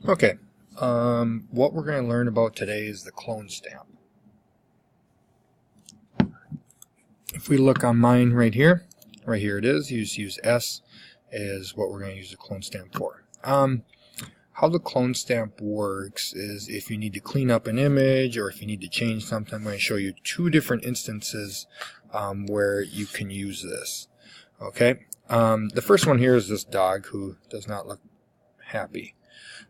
Okay, what we're going to learn about today is the clone stamp. If we look on mine right here it is, you just use S is what we're going to use the clone stamp for. How the clone stamp works is if you need to clean up an image or if you need to change something, I'm going to show you two different instances where you can use this. Okay, the first one here is this dog who does not look happy.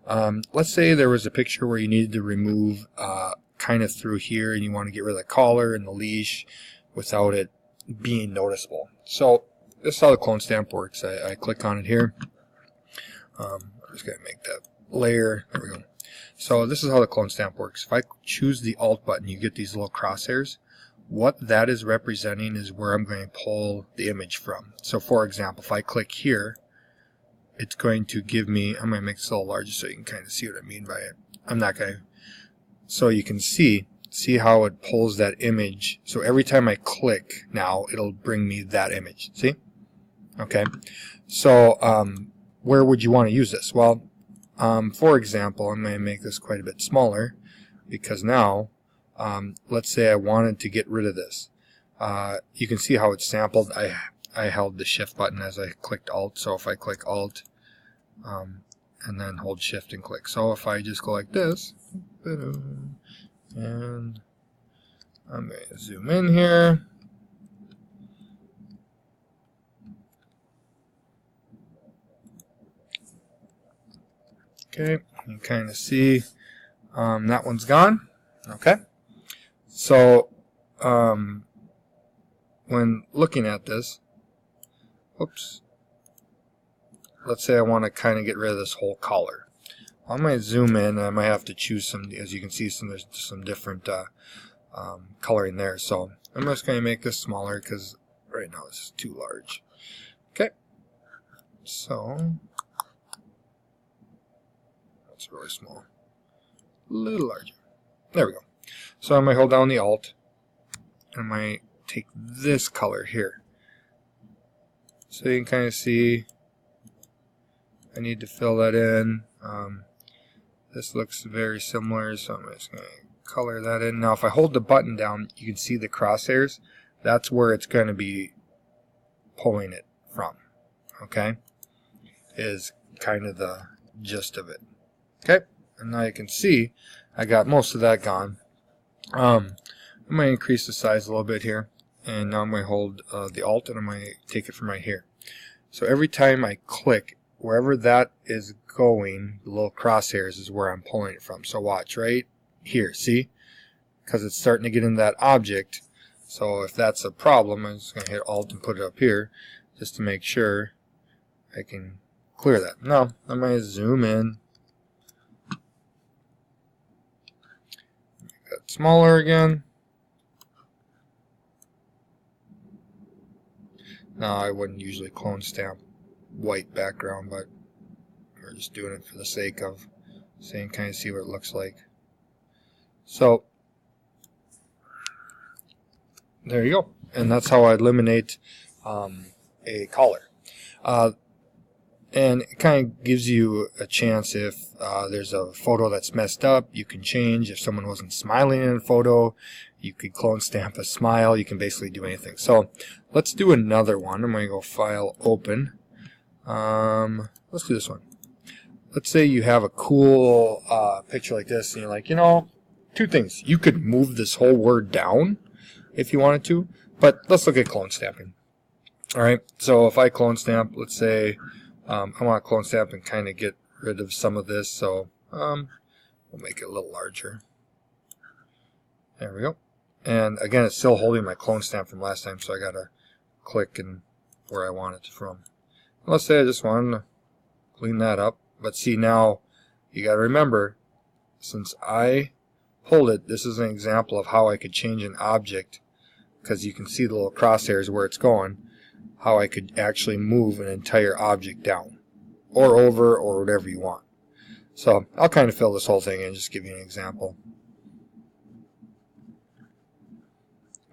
Let's say there was a picture where you needed to remove kind of through here and you want to get rid of the collar and the leash without it being noticeable. So this is how the clone stamp works. I click on it here. I'm just going to make that layer. There we go. So this is how the clone stamp works. If I choose the Alt button, you get these little crosshairs. What that is representing is where I'm going to pull the image from. So for example, if I click here, it's going to give me, I'm going to make this a little larger so you can kind of see what I mean by it. I'm not going to, so you can see how it pulls that image. So every time I click now, it'll bring me that image. See? Okay. So where would you want to use this? Well, for example, I'm going to make this quite a bit smaller because now, let's say I wanted to get rid of this. You can see how it's sampled. I held the shift button as I clicked Alt, so if I click Alt and then hold shift and click. So if I just go like this, and I'm going to zoom in here. Okay, you can kind of see that one's gone. Okay, so when looking at this, oops, let's say I want to kind of get rid of this whole collar. I might zoom in and I might have to choose some, as you can see, there's some different coloring there. So I'm just going to make this smaller because right now this is too large. Okay, so that's really small. A little larger. There we go. So I might hold down the Alt and I might take this color here. So you can kind of see I need to fill that in. This looks very similar, so I'm just going to color that in. Now if I hold the button down, you can see the crosshairs. That's where it's going to be pulling it from. Okay? Is kind of the gist of it. Okay? And now you can see I got most of that gone. I'm going to increase the size a little bit here. And now I'm going to hold the Alt and I'm going to take it from right here. So every time I click, wherever that is going, the little crosshairs is where I'm pulling it from. So watch right here, see? Because it's starting to get in that object. So if that's a problem, I'm just going to hit Alt and put it up here just to make sure I can clear that. Now I'm going to zoom in. Make that smaller again. Now I wouldn't usually clone stamp white background, but we're just doing it for the sake of so you can kind of see what it looks like. So there you go, and that's how I eliminate a collar. And it kind of gives you a chance if there's a photo that's messed up, you can change. If someone wasn't smiling in a photo, you could clone stamp a smile. You can basically do anything. So let's do another one. I'm going to go File, Open. Let's do this one. Let's say you have a cool picture like this, and you're like, you know, two things. You could move this whole word down if you wanted to, but let's look at clone stamping. Alright, so if I clone stamp, let's say I want to clone stamp and kind of get rid of some of this, so we'll make it a little larger. There we go. And again, it's still holding my clone stamp from last time, so I gotta click and where I want it from. Let's say I just wanted to clean that up, but see now you gotta remember, since I pulled it, this is an example of how I could change an object, because you can see the little crosshairs where it's going, how I could actually move an entire object down or over or whatever you want. So I'll kind of fill this whole thing in and just give you an example.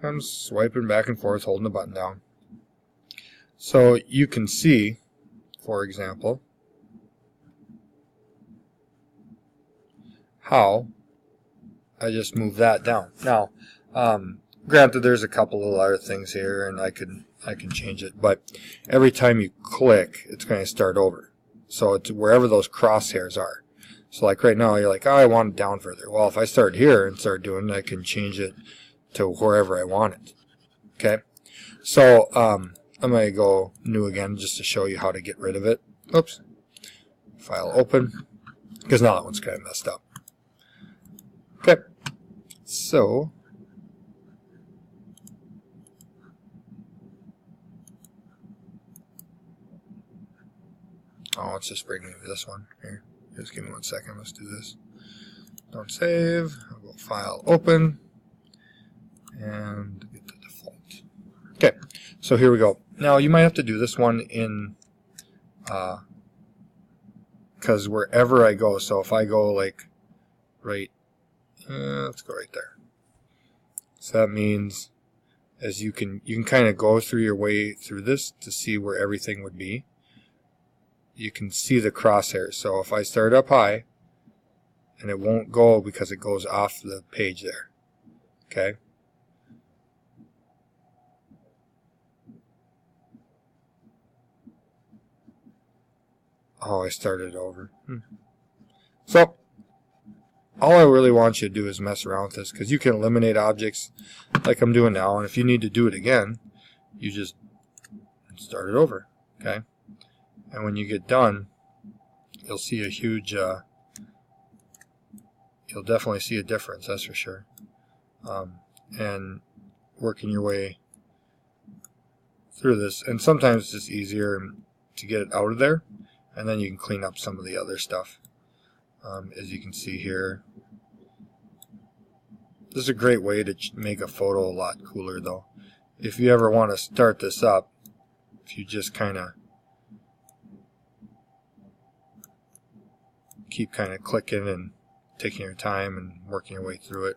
I'm swiping back and forth, holding the button down. So you can see, for example, how I just move that down. Now, granted, there's a couple of other things here, and I can change it, but every time you click, it's going to start over. So it's wherever those crosshairs are. So like right now, you're like, oh, I want it down further. Well, if I start here and start doing it, I can change it to wherever I want it. Okay? So I'm going to go new again just to show you how to get rid of it. Oops. File open. Because now that one's kind of messed up. Okay. So let's just bring me this one here. Just give me 1 second. Let's do this. Don't save. I'll go file open and get the default. Okay, so here we go. Now you might have to do this one in because wherever I go. So if I go like right, let's go right there. So that means as you can kind of go through your way through this to see where everything would be. You can see the crosshairs. So if I start up high, and it won't go because it goes off the page there. Okay. Oh, I started over. So all I really want you to do is mess around with this, because you can eliminate objects like I'm doing now, and if you need to do it again, you just start it over. Okay. And when you get done, you'll see a huge, you'll definitely see a difference, that's for sure. And working your way through this. And sometimes it's just easier to get it out of there, and then you can clean up some of the other stuff. As you can see here, this is a great way to make a photo a lot cooler, though. If you ever want to start this up, if you just kind of keep kind of clicking and taking your time and working your way through it,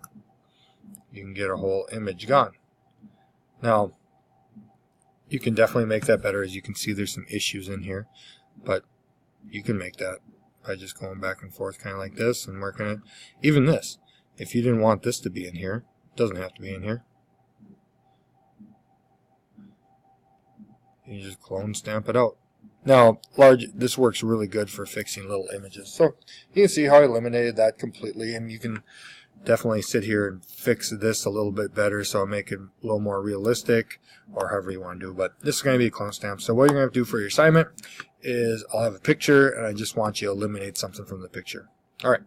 you can get a whole image gone. Now, you can definitely make that better. As you can see, there's some issues in here, but you can make that by just going back and forth kind of like this and working it. Even this, if you didn't want this to be in here, it doesn't have to be in here. You just clone stamp it out. Now, this works really good for fixing little images. So you can see how I eliminated that completely, and you can definitely sit here and fix this a little bit better, so I'll make it a little more realistic, or however you want to do. But this is going to be a clone stamp. So what you're going to have to do for your assignment is I'll have a picture, and I just want you to eliminate something from the picture. All right.